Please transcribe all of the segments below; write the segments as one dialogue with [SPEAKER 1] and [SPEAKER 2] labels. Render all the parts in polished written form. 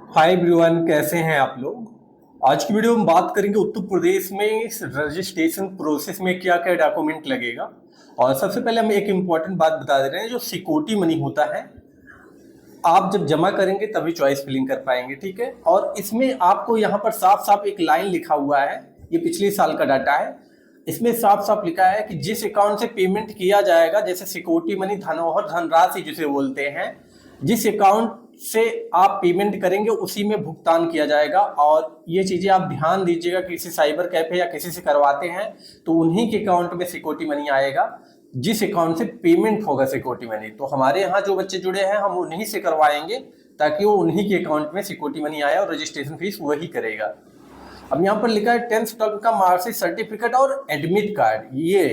[SPEAKER 1] Hi everyone, कैसे हैं आप लोग। आज की वीडियो में बात करेंगे उत्तर प्रदेश में इस रजिस्ट्रेशन प्रोसेस में क्या क्या डॉक्यूमेंट लगेगा। और सबसे पहले हम एक इम्पॉर्टेंट बात बता दे रहे हैं, जो सिक्योरिटी मनी होता है आप जब जमा करेंगे तभी चॉइस फिलिंग कर पाएंगे, ठीक है। और इसमें आपको यहाँ पर साफ साफ एक लाइन लिखा हुआ है, ये पिछले साल का डाटा है। इसमें साफ साफ लिखा है कि जिस अकाउंट से पेमेंट किया जाएगा, जैसे सिक्योरिटी मनी, धनोहर, धनराशि जिसे बोलते हैं, जिस अकाउंट से आप पेमेंट करेंगे उसी में भुगतान किया जाएगा। और ये चीजें आप ध्यान दीजिएगा, किसी साइबर कैफे या किसी से करवाते हैं तो उन्हीं के अकाउंट में सिक्योरिटी मनी आएगा, जिस अकाउंट से पेमेंट होगा सिक्योरिटी मनी। तो हमारे यहाँ जो बच्चे जुड़े हैं हम उन्हीं से करवाएंगे ताकि वो उन्हीं के अकाउंट में सिक्योरिटी मनी आए और रजिस्ट्रेशन फीस वही करेगा। अब यहाँ पर लिखा है 10th 12th का मार्कशीट, सर्टिफिकेट और एडमिट कार्ड। ये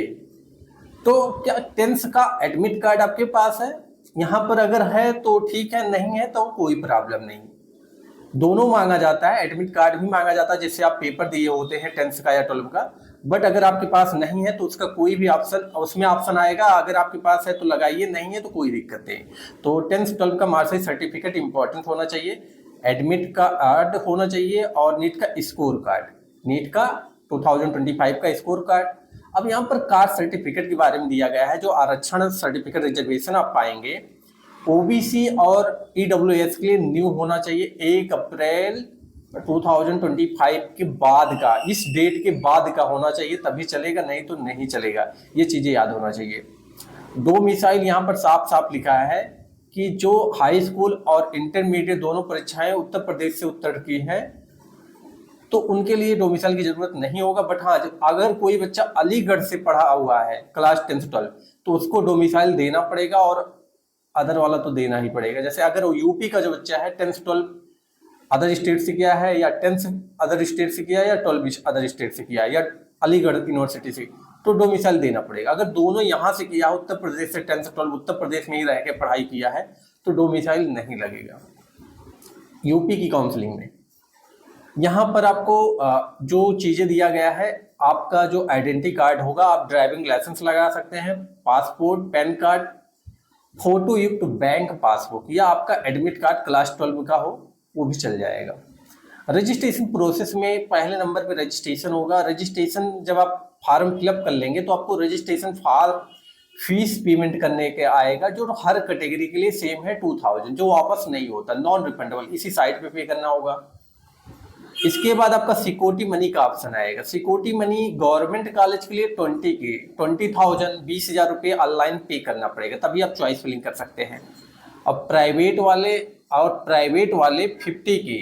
[SPEAKER 1] तो क्या 10th का एडमिट कार्ड आपके पास है? यहाँ पर अगर है तो ठीक है, नहीं है तो कोई प्रॉब्लम नहीं। दोनों मांगा जाता है, एडमिट कार्ड भी मांगा जाता है जिससे आप पेपर दिए होते हैं 10th का या 12th का। बट अगर आपके पास नहीं है तो उसका कोई भी ऑप्शन, उसमें ऑप्शन आएगा, अगर आपके पास है तो लगाइए, नहीं है तो कोई दिक्कत नहीं। तो 10th 12th का मार्कशीट, सर्टिफिकेट इंपॉर्टेंट होना चाहिए, एडमिट कार्ड होना चाहिए और नीट का स्कोर कार्ड, नीट का 2025 का स्कोर कार्ड। अब यहाँ पर कास्ट सर्टिफिकेट के बारे में दिया गया है, जो आरक्षण सर्टिफिकेट रिजर्वेशन आप पाएंगे ओबीसी और ईडब्ल्यूएस के लिए न्यू होना चाहिए 1 अप्रैल 2025 के बाद का, इस डेट के बाद का होना चाहिए, तभी चलेगा, नहीं तो नहीं चलेगा। ये चीजें याद होना चाहिए। दो मिसाइल यहाँ पर साफ साफ लिखा है कि जो हाई स्कूल और इंटरमीडिएट दोनों परीक्षाएं उत्तर प्रदेश से उत्तर की हैं तो उनके लिए डोमिसाइल की जरूरत नहीं होगा। बट हाँ, अगर कोई बच्चा अलीगढ़ से पढ़ा हुआ है क्लास 10th 12th तो उसको डोमिसाइल देना पड़ेगा, और अदर वाला तो देना ही पड़ेगा। जैसे अगर यूपी का जो बच्चा है 10th 12th अदर स्टेट से किया है, या 10th अदर स्टेट से किया है, या 12th अदर स्टेट से किया है, या अलीगढ़ यूनिवर्सिटी से, तो डोमिसाइल देना पड़ेगा। अगर दोनों यहाँ से किया, उत्तर प्रदेश से 10th 12th उत्तर प्रदेश में ही रह के पढ़ाई किया है तो डोमिसाइल नहीं लगेगा यूपी की काउंसलिंग में। यहाँ पर आपको जो चीजें दिया गया है, आपका जो आइडेंटिटी कार्ड होगा, आप ड्राइविंग लाइसेंस लगा सकते हैं, पासपोर्ट, पैन कार्ड, फोटो युक्त बैंक पासबुक, या आपका एडमिट कार्ड क्लास 12 का हो वो भी चल जाएगा। रजिस्ट्रेशन प्रोसेस में पहले नंबर पे रजिस्ट्रेशन होगा। रजिस्ट्रेशन जब आप फॉर्म फिलअप कर लेंगे तो आपको रजिस्ट्रेशन फॉर्म फीस पेमेंट करने के आएगा, जो हर कैटेगरी के लिए सेम है 2000, जो वापस नहीं होता, नॉन रिफंडेबल, इसी साइट पे करना होगा। इसके बाद आपका सिक्योरिटी मनी का ऑप्शन आएगा। सिक्योरिटी मनी गवर्नमेंट कॉलेज के लिए 20,000 20,000 रुपये ऑनलाइन पे करना पड़ेगा, तभी आप चॉइस फिलिंग कर सकते हैं। अब प्राइवेट वाले 50 के,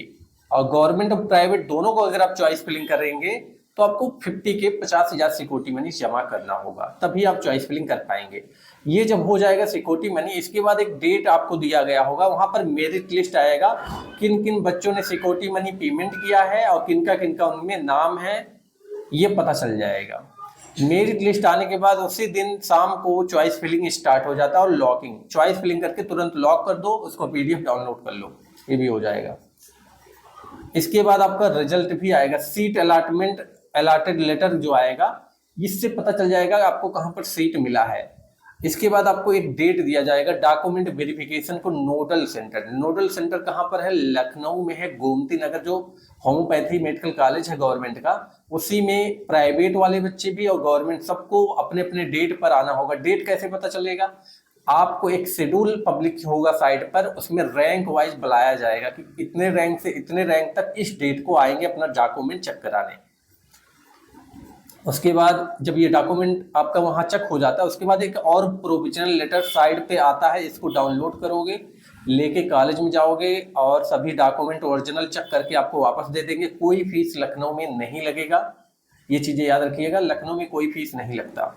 [SPEAKER 1] और गवर्नमेंट और प्राइवेट दोनों को अगर आप चॉइस फिलिंग करेंगे तो आपको 50 के 50,000 सिक्योरिटी मनी जमा करना होगा, तभी आप चॉइस फिलिंग कर पाएंगे। ये जब हो जाएगा सिक्योरिटी मनी, इसके बाद एक डेट आपको दिया गया होगा, वहां पर मेरिट लिस्ट आएगा, किन किन बच्चों ने सिक्योरिटी मनी पेमेंट किया है और किनका किनका उनमें नाम है, ये पता चल जाएगा। मेरिट लिस्ट आने के बाद उसी दिन शाम को चॉइस फिलिंग स्टार्ट हो जाता है, और लॉकिंग, चॉइस फिलिंग करके तुरंत लॉक कर दो, उसको पीडीएफ डाउनलोड कर लो, ये भी हो जाएगा। इसके बाद आपका रिजल्ट भी आएगा, सीट अलॉटेड लेटर जो आएगा, इससे पता चल जाएगा आपको कहाँ पर सीट मिला है। इसके बाद आपको एक डेट दिया जाएगा डॉक्यूमेंट वेरिफिकेशन को। नोडल सेंटर कहाँ पर है? लखनऊ में है, गोमती नगर, जो होम्योपैथी मेडिकल कॉलेज है गवर्नमेंट का, उसी में प्राइवेट वाले बच्चे भी और गवर्नमेंट सबको अपने अपने डेट पर आना होगा। डेट कैसे पता चलेगा? आपको एक शेड्यूल पब्लिक होगा साइट पर, उसमें रैंक वाइज बुलाया जाएगा कि इतने रैंक से इतने रैंक तक इस डेट को आएंगे अपना डॉक्यूमेंट चेक कराने। उसके बाद जब ये डॉक्यूमेंट आपका वहाँ चेक हो जाता है, उसके बाद एक और प्रोविजनल लेटर साइड पे आता है, इसको डाउनलोड करोगे, लेके कॉलेज में जाओगे और सभी डॉक्यूमेंट ओरिजिनल चेक करके आपको वापस दे देंगे। कोई फीस लखनऊ में नहीं लगेगा, ये चीज़ें याद रखिएगा, लखनऊ में कोई फीस नहीं लगता।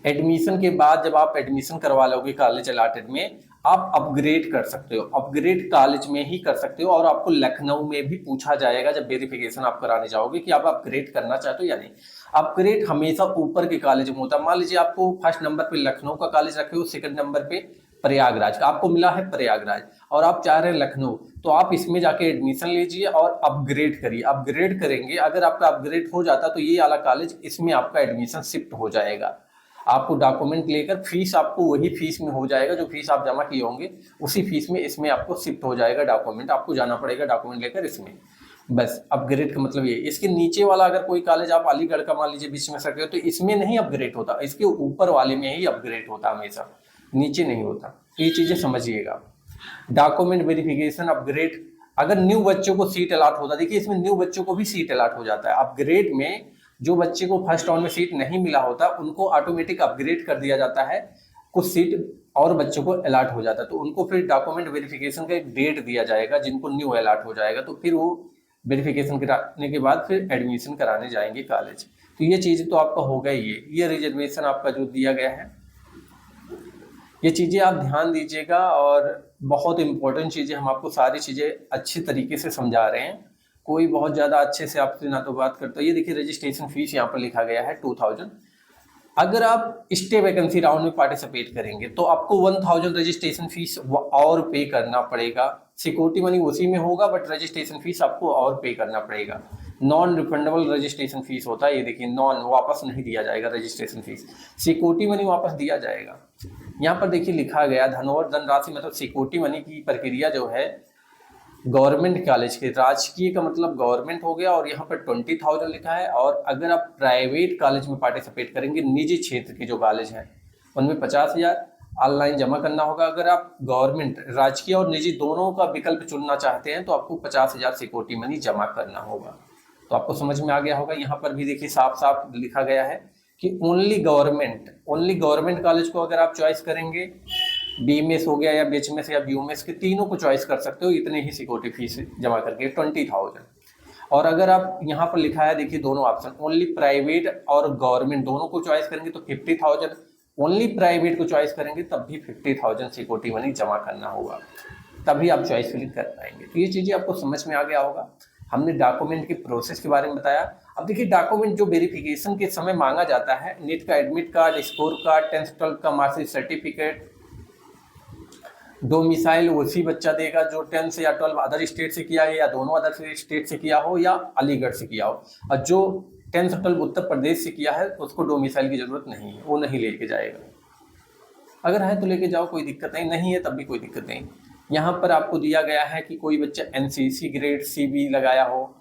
[SPEAKER 1] एडमिशन के बाद जब आप एडमिशन करवा लोगे कॉलेज अलॉटेड में, आप अपग्रेड कर सकते हो, अपग्रेड कॉलेज में ही कर सकते हो, और आपको लखनऊ में भी पूछा जाएगा जब वेरिफिकेशन आप कराने जाओगे कि आप अपग्रेड करना चाहते हो या नहीं। अपग्रेड हमेशा ऊपर के कॉलेज में होता है। मान लीजिए आपको फर्स्ट नंबर पे लखनऊ का कॉलेज रखे हो, सेकंड नंबर पे प्रयागराज का, आपको मिला है प्रयागराज और आप चाह रहे हैं लखनऊ, तो आप इसमें जाके एडमिशन लीजिए और अपग्रेड करिए। अपग्रेड करेंगे, अगर आपका अपग्रेड हो जाता तो ये वाला कॉलेज इसमें आपका एडमिशन शिफ्ट हो जाएगा। आपको डॉक्यूमेंट लेकर फीस आपको वही फीस में हो जाएगा, जो फीस आप जमा किए होंगे उसी फीस में इसमें आपको शिफ्ट हो जाएगा डॉक्यूमेंट, आपको जाना पड़ेगा डॉक्यूमेंट लेकर इसमें। बस अपग्रेड का मतलब ये। इसके नीचे वाला अगर कोई कॉलेज आप अलीगढ़ का मान लीजिए बीच में सके हो, तो इसमें नहीं अपग्रेड होता, इसके ऊपर वाले में ही अपग्रेड होता हमेशा, नीचे नहीं होता। ये चीजें समझिएगा। डॉक्यूमेंट वेरिफिकेशन अपग्रेड, अगर न्यू बच्चों को सीट अलॉट होता है, देखिए इसमें न्यू बच्चों को भी सीट अलॉट हो जाता है। अपग्रेड में जो बच्चे को फर्स्ट राउंड में सीट नहीं मिला होता उनको ऑटोमेटिक अपग्रेड कर दिया जाता है, कुछ सीट और बच्चों को अलॉट हो जाता है, तो उनको फिर डॉक्यूमेंट वेरिफिकेशन का एक डेट दिया जाएगा जिनको न्यू अलॉट हो जाएगा, तो फिर वो वेरिफिकेशन कराने के बाद फिर एडमिशन कराने जाएंगे कॉलेज। तो ये चीज़ तो आपका होगा ही। ये रिजर्वेशन आपका जो दिया गया है, ये चीज़ें आप ध्यान दीजिएगा, और बहुत इंपॉर्टेंट चीज़ें हम आपको सारी चीज़ें अच्छी तरीके से समझा रहे हैं, कोई बहुत ज़्यादा अच्छे से आपसे ना तो बात करता। ये देखिए रजिस्ट्रेशन फीस यहाँ पर लिखा गया है 2000। अगर आप स्टे वैकेंसी राउंड में पार्टिसिपेट करेंगे तो आपको 1000 रजिस्ट्रेशन फीस और पे करना पड़ेगा। सिक्योरिटी मनी उसी में होगा, बट रजिस्ट्रेशन फीस आपको और पे करना पड़ेगा। नॉन रिफंडेबल रजिस्ट्रेशन फीस होता है, ये देखिए नॉन, वापस नहीं दिया जाएगा रजिस्ट्रेशन फीस। सिक्योरिटी मनी वापस दिया जाएगा। यहाँ पर देखिए लिखा गया धनराशि, मतलब सिक्योरिटी मनी की प्रक्रिया जो है गवर्नमेंट कॉलेज के, राजकीय का मतलब गवर्नमेंट हो गया, और यहाँ पर 20,000 लिखा है। और अगर आप प्राइवेट कॉलेज में पार्टिसिपेट करेंगे, निजी क्षेत्र के जो कॉलेज हैं उनमें 50,000 ऑनलाइन जमा करना होगा। अगर आप गवर्नमेंट, राजकीय और निजी दोनों का विकल्प चुनना चाहते हैं तो आपको 50,000 सिक्योरिटी मनी जमा करना होगा। तो आपको समझ में आ गया होगा। यहाँ पर भी देखिए साफ साफ लिखा गया है कि ओनली गवर्नमेंट कॉलेज को अगर आप चॉइस करेंगे, बीएमएस हो गया या बीएचएमएस या बीयूएमएस के तीनों को चॉइस कर सकते हो, इतने ही सिक्योरिटी फीस जमा करके 20,000। और अगर आप यहाँ पर लिखा है देखिए दोनों ऑप्शन, ओनली प्राइवेट और गवर्नमेंट दोनों को चॉइस करेंगे तो 50,000, ओनली प्राइवेट को चॉइस करेंगे तब भी 50,000 सिक्योरिटी मनी जमा करना होगा, तभी आप चॉइस फिल कर पाएंगे। तो ये चीज़ें आपको समझ में आ गया होगा। हमने डॉक्यूमेंट के प्रोसेस के बारे में बताया। अब देखिए डॉक्यूमेंट जो वेरिफिकेशन के समय मांगा जाता है, नीट का admit card, score card, 10th 12th का मार्कशीट सर्टिफिकेट, डोमिसाइल उसी बच्चा देगा जो 10th या 12th अदर स्टेट से किया है, या दोनों अदर स्टेट से किया हो, या अलीगढ़ से किया हो। और जो 10th 12th उत्तर प्रदेश से किया है उसको डोमिसाइल की जरूरत नहीं है, वो नहीं लेके जाएगा। अगर है तो लेके जाओ, कोई दिक्कत नहीं है तब भी कोई दिक्कत नहीं। यहाँ पर आपको दिया गया है कि कोई बच्चा एनसीसी ग्रेड सीबी लगाया हो,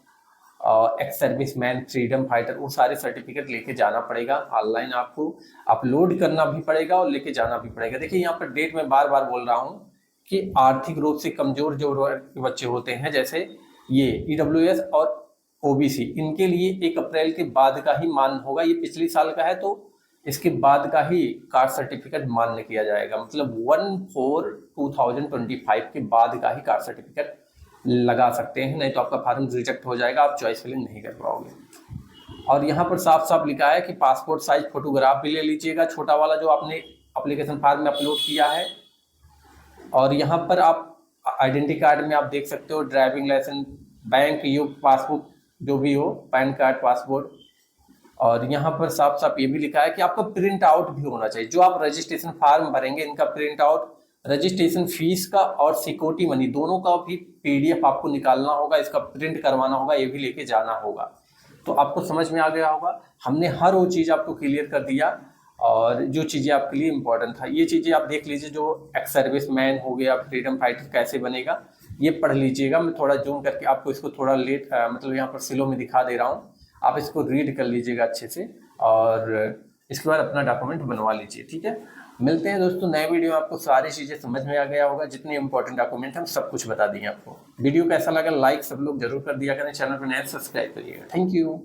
[SPEAKER 1] ex service man, freedom fighter, वो सारे सर्टिफिकेट लेके जाना पड़ेगा। ऑनलाइन आपको अपलोड करना भी पड़ेगा और लेके जाना भी पड़ेगा। देखिए यहाँ पर डेट में बार बार बोल रहा हूँ कि आर्थिक रूप से कमजोर जो बच्चे होते हैं, जैसे ये ईडब्ल्यूएस और ओबीसी, इनके लिए 1 अप्रैल के बाद का ही मान्य होगा। ये पिछले साल का है तो इसके बाद का ही कास्ट सर्टिफिकेट मान्य किया जाएगा, मतलब 1/4/2025 के बाद का ही कास्ट सर्टिफिकेट लगा सकते हैं, नहीं तो आपका फार्म रिजेक्ट हो जाएगा, आप चॉइस फिलिंग नहीं कर पाओगे। और यहाँ पर साफ साफ लिखा है कि पासपोर्ट साइज फोटोग्राफ भी ले लीजिएगा, छोटा वाला जो आपने एप्लीकेशन फॉर्म में अपलोड किया है। और यहाँ पर आप आइडेंटिटी कार्ड में आप देख सकते हो ड्राइविंग लाइसेंस, बैंक युक्त पासबुक जो भी हो, पैन कार्ड, पासपोर्ट। और यहाँ पर साफ साफ ये भी लिखा है कि आपका प्रिंट आउट भी होना चाहिए। जो आप रजिस्ट्रेशन फॉर्म भरेंगे इनका प्रिंट आउट, रजिस्ट्रेशन फीस का और सिक्योरिटी मनी दोनों का भी पीडीएफ आपको निकालना होगा, इसका प्रिंट करवाना होगा, ये भी लेके जाना होगा। तो आपको समझ में आ गया होगा। हमने हर वो चीज़ आपको क्लियर कर दिया, और जो चीज़ें आपके लिए इंपॉर्टेंट था ये चीज़ें आप देख लीजिए। जो एक्स सर्विस मैन हो गया, फ्रीडम फाइटर कैसे बनेगा ये पढ़ लीजिएगा। मैं थोड़ा जूम करके आपको इसको थोड़ा लेट मतलब यहाँ पर स्लो में दिखा दे रहा हूँ, आप इसको रीड कर लीजिएगा अच्छे से, और इसके बाद अपना डॉक्यूमेंट बनवा लीजिए। ठीक है, मिलते हैं दोस्तों नए वीडियो में। आपको सारी चीज़ें समझ में आ गया होगा, जितने इंपॉर्टेंट डॉक्यूमेंट हम सब कुछ बता दिए आपको। वीडियो कैसा लगा लाइक सब लोग जरूर कर दिया करें, चैनल पर नए सब्सक्राइब करिएगा। Thank you.